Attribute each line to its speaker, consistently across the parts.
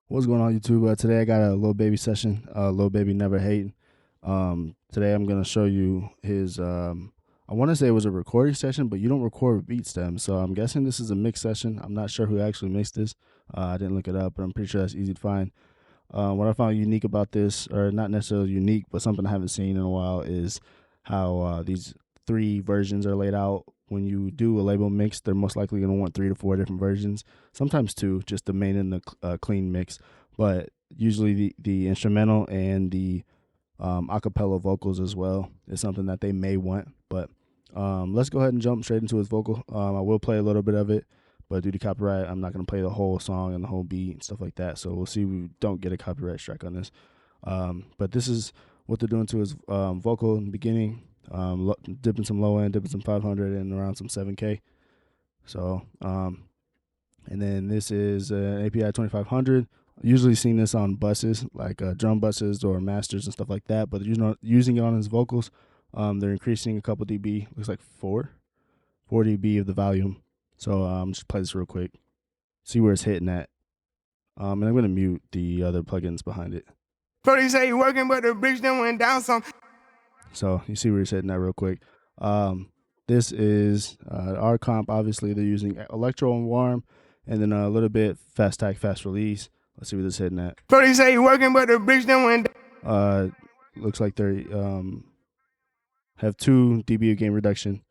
Speaker 1: What's going on, YouTube? Today I got a little baby session. Little baby never hating. Today I'm gonna show you his. I want to say it was a recording session, but you don't record with beat stems, so I'm guessing this is a mix session. I'm not sure who actually mixed this. I didn't look it up, but I'm pretty sure that's easy to find. What I found unique about this, or not necessarily unique, but something I haven't seen in a while, is how these three versions are laid out. When you do a label mix, they're most likely going to want 3 to 4 different versions, sometimes two, just the main and the clean mix. But usually the instrumental and the acapella vocals as well is something that they may want. But let's go ahead and jump straight into his vocal. I will play a little bit of it, but due to copyright, I'm not going to play the whole song and the whole beat and stuff like that. So we'll see if we don't get a copyright strike on this. But this is what they're doing to his vocal in the beginning. Dipping some low end, dipping some 500 and around some 7K. So, and then this is an API 2500. Usually seen this on buses, like drum buses or masters and stuff like that. But using it on his vocals, they're increasing a couple dB. Looks like 4 dB of the volume. So just play this real quick, see where it's hitting at. And I'm gonna mute the other plugins behind it.
Speaker 2: Brody say he working, but the bricks then went down some.
Speaker 1: So you see where it's hitting at real quick. This is our comp. Obviously, they're using electro and warm, and then a little bit fast tack, fast release. Let's see where this is hitting at.
Speaker 2: Brody say he working, but the bricks then went down.
Speaker 1: Looks like they have 2 dB of gain reduction.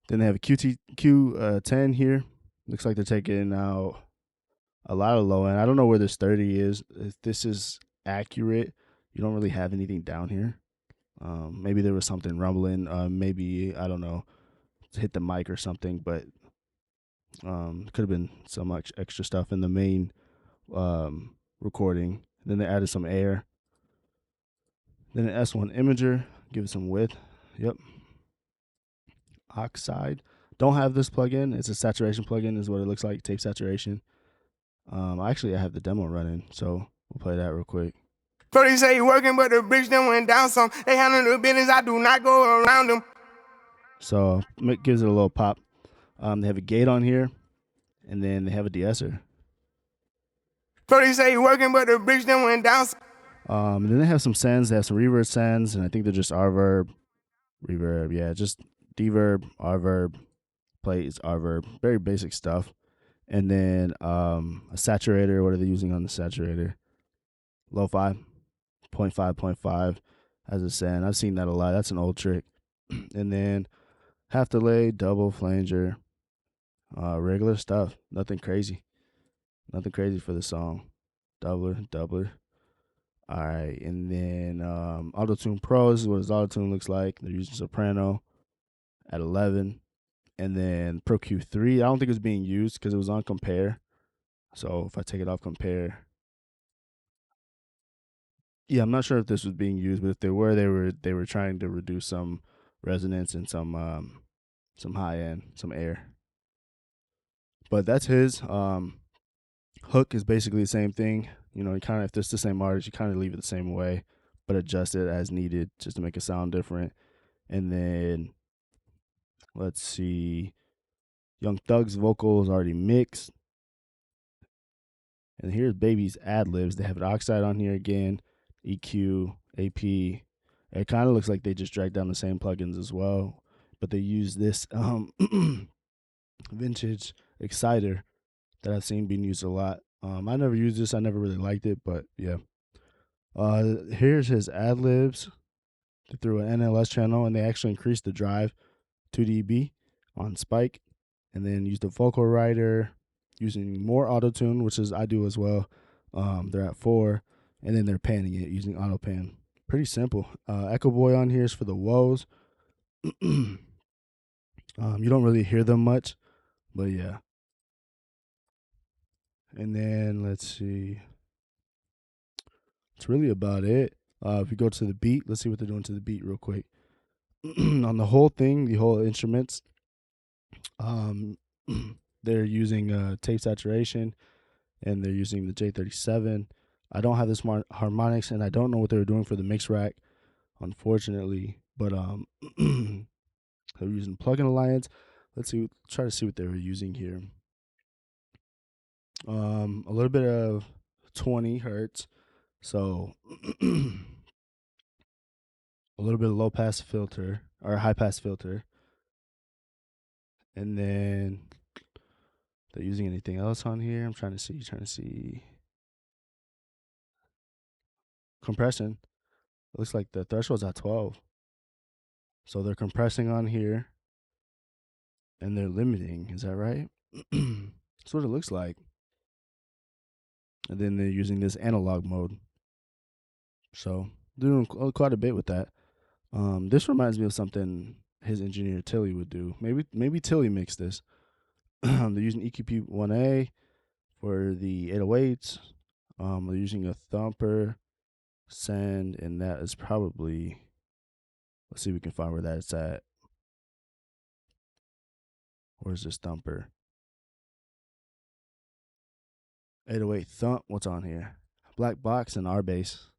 Speaker 1: Then they have a Q10 here. Looks like they're taking out a lot of low end. I don't know where this 30 is. If this is accurate, you don't really have anything down here. Maybe there was something rumbling. Maybe, I don't know, hit the mic or something, but could have been so much extra stuff in the main recording. Then they added some air. Then an S1 imager, give it some width. Yep. Oxide. Don't have this plugin. It's a saturation plugin, is what it looks like. Tape saturation. Actually, I have the demo running, so we'll play that real quick.
Speaker 2: Brody say he working, but the bricks then went down some. They handle the business, I do not go around them.
Speaker 1: So it gives it a little pop. They have a gate on here, and then they have a de-esser.
Speaker 2: Brody say he working, but the bricks then went down some.
Speaker 1: And then they have some sends. They have some reverb sends, and I think they're just reverb. Yeah, just deverb, reverb, plates, reverb, very basic stuff. And then a saturator. What are they using on the saturator? Lo-fi, 0.5, 0.5 as a send. I've seen that a lot. That's an old trick. And then half delay, double flanger, regular stuff. Nothing crazy. Nothing crazy for the song. Doubler. All right, and then Auto-Tune Pro. This is what his Auto-Tune looks like. They're using soprano at 11. And then Pro Q3. I don't think it was being used because it was on compare. So if I take it off compare, yeah, I'm not sure if this was being used, but if they were, they were trying to reduce some resonance and some high end, some air. But that's his. Hook is basically the same thing. You know, kind of, if it's the same artist, you kind of leave it the same way, but adjust it as needed just to make it sound different. And then let's see, Young Thug's vocal is already mixed. And here's Baby's ad libs. They have an oxide on here again, EQ, AP. It kind of looks like they just dragged down the same plugins as well, but they use this vintage exciter that I've seen being used a lot. I never used this. I never really liked it, but yeah. Here's his ad libs. They threw an NLS channel and they actually increased the drive 2 dB on spike, and then used a vocal writer using more auto tune, which is I do as well. They're at 4, and then they're panning it using auto pan. Pretty simple. Echo Boy on here is for the woes. You don't really hear them much, but yeah. And then let's see. That's really about it. If we go to the beat, let's see what they're doing to the beat real quick. On the whole thing, the whole instruments, they're using tape saturation, and they're using the J37. I don't have this harmonics, and I don't know what they were doing for the mix rack, unfortunately. But they're using Plugin Alliance. Let's see. Try to see what they were using here. A little bit of 20 hertz. So a little bit of low pass filter or high pass filter. And then they're using anything else on here. I'm trying to see. Compression. It looks like the threshold's at 12. So they're compressing on here and they're limiting. Is that right? That's what it looks like. And then they're using this analog mode. So they're doing quite a bit with that. This reminds me of something his engineer Tilly would do. Maybe Tilly mixed this. They're using EQP 1A for the 808s. They're using a thumper send, and that is probably, let's see if we can find where that's at. Where's this thumper? 808 thump. What's on here? Black box and R bass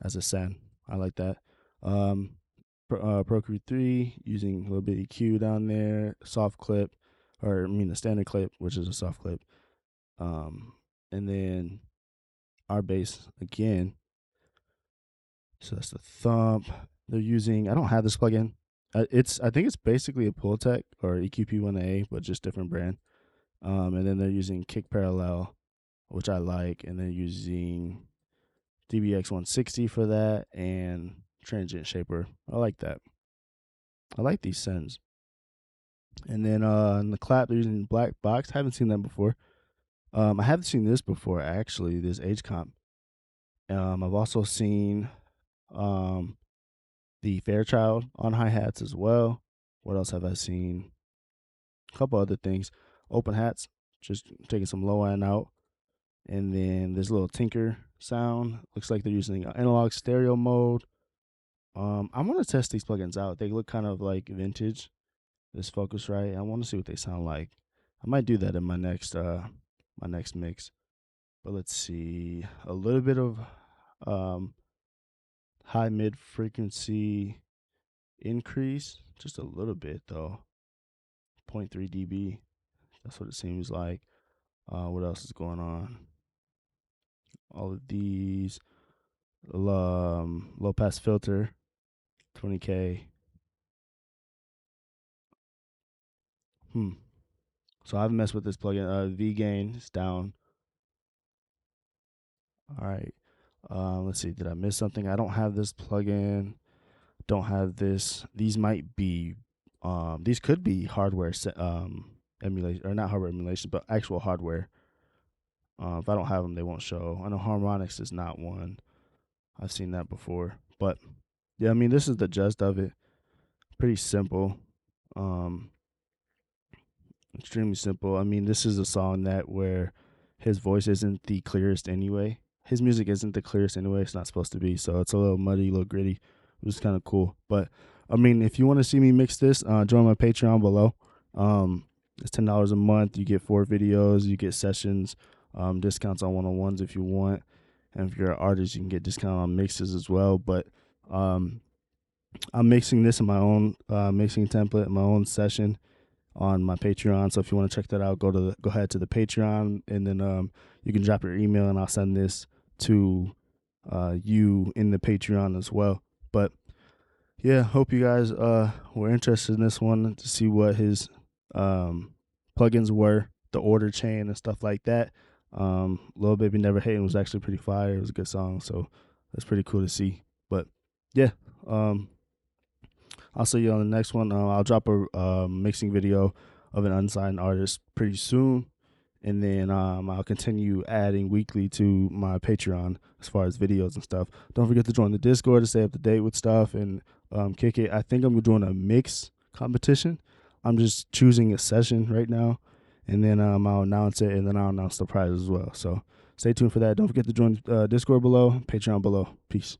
Speaker 1: as a send. I like that. Pro Crew 3 using a little bit of EQ down there. Soft clip, or I mean the standard clip, which is a soft clip. And then R bass again. So that's the thump. They're using, I don't have this plugin. I think it's basically a Pultec or EQP1A, but just different brand. And then they're using kick parallel, which I like, and they're using DBX160 for that and transient shaper. I like that. I like these sends. And then in the clap, they're using black box. I haven't seen that before. I haven't seen this before, actually, this H comp. I've also seen the Fairchild on hi-hats as well. What else have I seen? A couple other things. Open hats, just taking some low end out. And then this little tinker sound. Looks like they're using analog stereo mode. I want to test these plugins out. They look kind of like vintage. This Focusrite. I want to see what they sound like. I might do that in my next mix. But let's see. A little bit of high mid frequency increase, just a little bit though. 0.3 dB. That's what it seems like. What else is going on? All of these. Low pass filter, 20K. So I haven't messed with this plugin. V-gain is down. All right. Let's see. Did I miss something? I don't have this plugin. Don't have this. These might be. These could be hardware emulation, or not hardware emulation, but actual hardware. If I don't have them, they won't show. I know harmonics is not one. I've seen that before. But yeah, I mean, this is the gist of it. Pretty simple. Extremely simple. I mean, this is a song that where his voice isn't the clearest anyway. His music isn't the clearest anyway. It's not supposed to be. So it's a little muddy, a little gritty, which is kind of cool. But I mean, if you want to see me mix this, join my Patreon below. It's $10 a month. You get 4 videos. You get sessions, discounts on one-on-ones if you want. And if you're an artist, you can get discount on mixes as well. But I'm mixing this in my own mixing template, my own session on my Patreon. So if you want to check that out, go ahead to the Patreon, and then you can drop your email, and I'll send this to you in the Patreon as well. But yeah, hope you guys were interested in this one to see what his plugins were, the order chain and stuff like that. Lil Baby Never Hatin' was actually pretty fire. It was a good song, so that's pretty cool to see. But yeah, I'll see you on the next one. I'll drop a mixing video of an unsigned artist pretty soon, and then I'll continue adding weekly to my Patreon as far as videos and stuff. Don't forget to join the Discord to stay up to date with stuff and kick it. I think I'm doing a mix competition. I'm just choosing a session right now, and then I'll announce it, and then I'll announce the prize as well. So stay tuned for that. Don't forget to join Discord below, Patreon below. Peace.